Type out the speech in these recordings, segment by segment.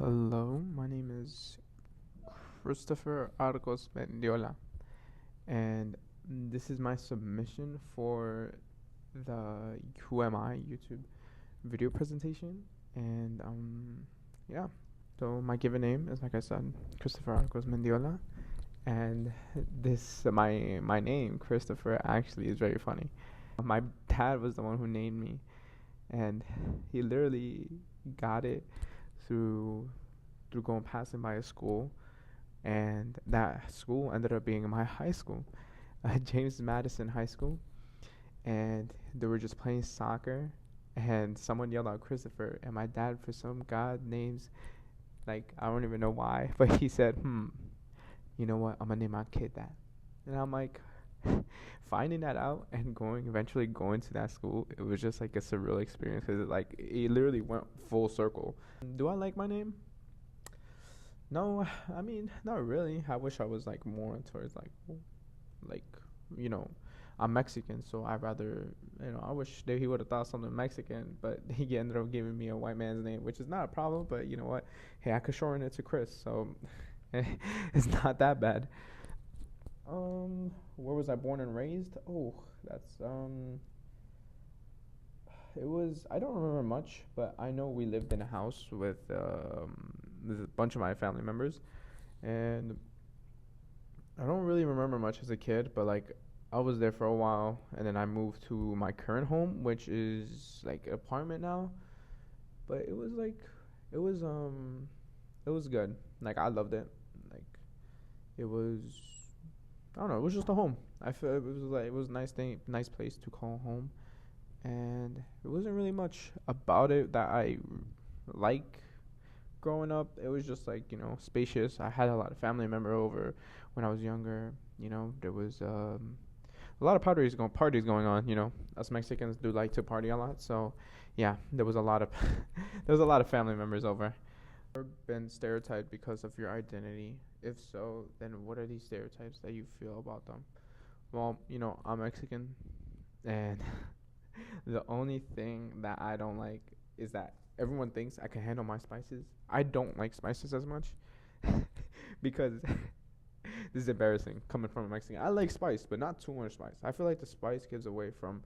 Hello, my name is Christopher Arcos Mendiola, and this is my submission for the Who Am I YouTube video presentation. And yeah, so my given name is, like I said, Christopher Arcos Mendiola, and my name Christopher actually is very funny. My dad was the one who named me, and he literally got it through going passing by a school, and that school ended up being my high school, James Madison High School, and they were just playing soccer, and someone yelled out Christopher, and my dad, for some god names, like I don't even know why, but he said, you know what, I'm gonna name my kid that, and I'm like. Finding that out and eventually going to that school, it was just like a surreal experience because it literally went full circle. Do I like my name? No, I mean, not really. I wish I was like more towards like you know, I'm Mexican, so I rather I wish that he would have thought something Mexican, but he ended up giving me a white man's name, which is not a problem. But you know what? Hey, I could shorten it to Chris, so it's not that bad. Where was I born and raised? Oh, that's it was, I don't remember much, but I know we lived in a house with a bunch of my family members, and I don't really remember much as a kid, but like I was there for a while, and then I moved to my current home, which is like an apartment now. But it was um it was good. Like I loved it. Like it was, I don't know, it was just a home. I feel it was a nice place to call home, and it wasn't really much about it that I like growing up. It was just like, spacious. I had a lot of family member over when I was younger. There was a lot of parties going on. Us Mexicans do like to party a lot. So yeah, there was a lot of there was a lot of family members over. Ever been stereotyped because of your identity? If so, then what are these stereotypes that you feel about them? Well, I'm Mexican, and the only thing that I don't like is that everyone thinks I can handle my spices. I don't like spices as much because this is embarrassing coming from a Mexican. I like spice, but not too much spice. I feel like the spice gives away from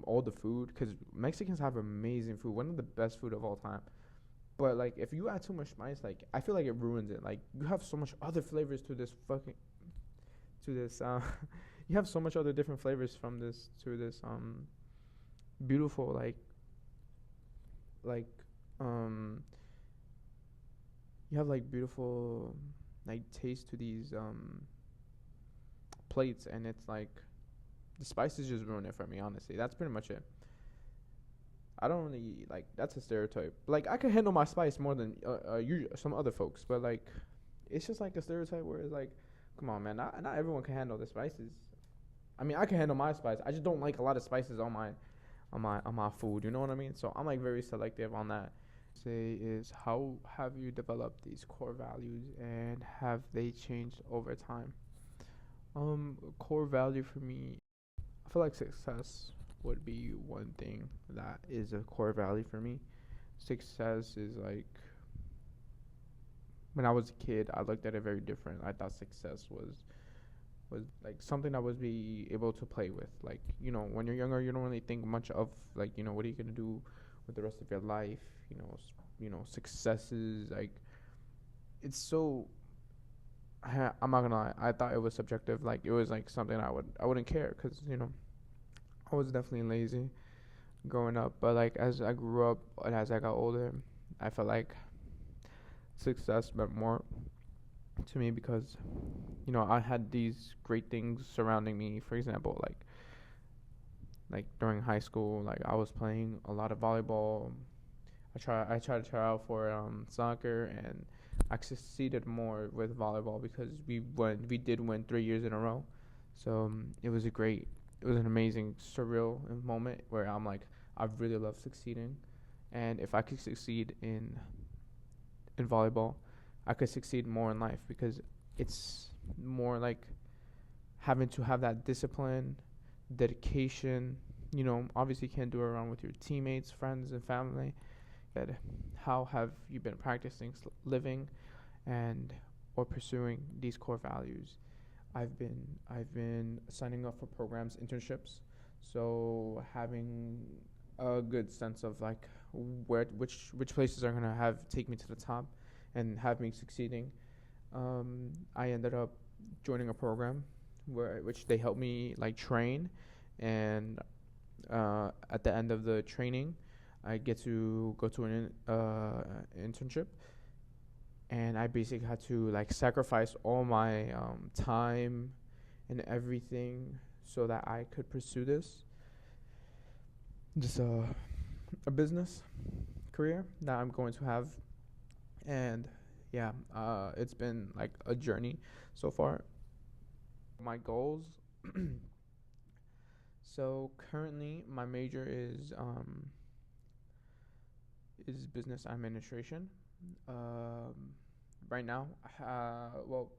all the food, because Mexicans have amazing food, one of the best food of all time. But like if you add too much spice, like I feel like it ruins it. Like you have so much other flavors to this you have so much other different flavors from this to this beautiful like um you have like beautiful like taste to these plates, and it's like the spices just ruin it for me, honestly. That's pretty much it. I don't really like, that's a stereotype. Like I can handle my spice more than some other folks, but like it's just like a stereotype where it's like, come on, man, not everyone can handle the spices. I mean, I can handle my spice. I just don't like a lot of spices on my food. You know what I mean? So I'm like very selective on that. Say is, how have you developed these core values, and have they changed over time? Core value for me, I feel like success would be one thing that is a core value for me. Success is like, when I was a kid, I looked at it very different. I thought success was like something that was be able to play with. Like, when you're younger, you don't really think much of like, what are you gonna do with the rest of your life? Successes, like it's so. I'm not gonna lie. I thought it was subjective. Like it was like something I wouldn't care, because I was definitely lazy growing up. But like as I grew up and as I got older, I felt like success meant more to me, because I had these great things surrounding me. For example, like during high school, like I was playing a lot of volleyball. I tried to try out for soccer, and I succeeded more with volleyball because we did win 3 years in a row. So it was an amazing surreal moment where I'm like, I really love succeeding, and if I could succeed in volleyball, I could succeed more in life, because it's more like having to have that discipline, dedication. Obviously you can't do it around with your teammates, friends, and family. You said, how have you been practicing living and or pursuing these core values? I've been signing up for programs, internships, so having a good sense of like which places are gonna have take me to the top and have me succeeding. I ended up joining a program which they helped me like train, and at the end of the training, I get to go to an internship, and I basically had to like sacrifice all my time and everything so that I could pursue this a business career that I'm going to have. And yeah, it's been like a journey so far. My goals. So currently, my major is business administration. Um, right now, well,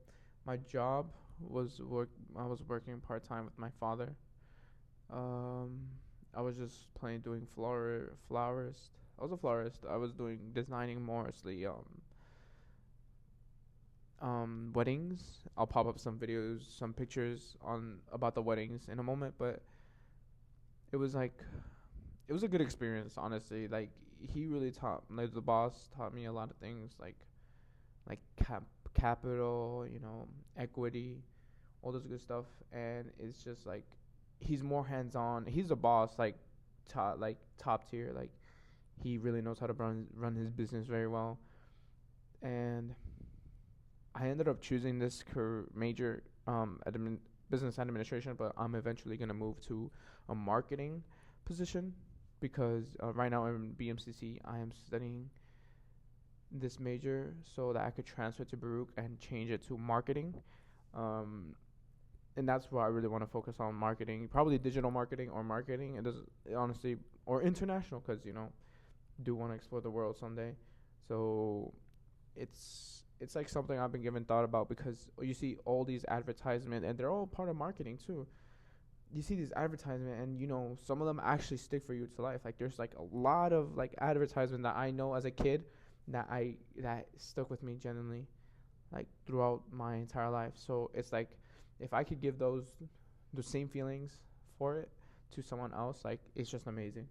my job was work. I was working part time with my father. Um, I was just plain doing florist. I was a florist. I was doing designing mostly weddings. I'll pop up some videos, some pictures on about the weddings in a moment, but it was like it was a good experience, honestly. Like he really taught, like the boss taught me a lot of things, like capital, equity, all this good stuff, and it's just like he's more hands on. He's a boss, top tier. Like he really knows how to run his business very well, and I ended up choosing this major business administration, but I'm eventually gonna move to a marketing position because right now I'm in BMCC. I am studying this major so that I could transfer to Baruch and change it to marketing. Um, and that's why I really want to focus on marketing, probably digital marketing or marketing. It does honestly, or international, because do want to explore the world someday. So it's like something I've been giving thought about because you see all these advertisements and they're all part of marketing too. You see these advertisements and some of them actually stick for you to life. Like there's like a lot of like advertisement that I know as a kid that stuck with me genuinely like throughout my entire life. So it's like if I could give the same feelings for it to someone else, like it's just amazing.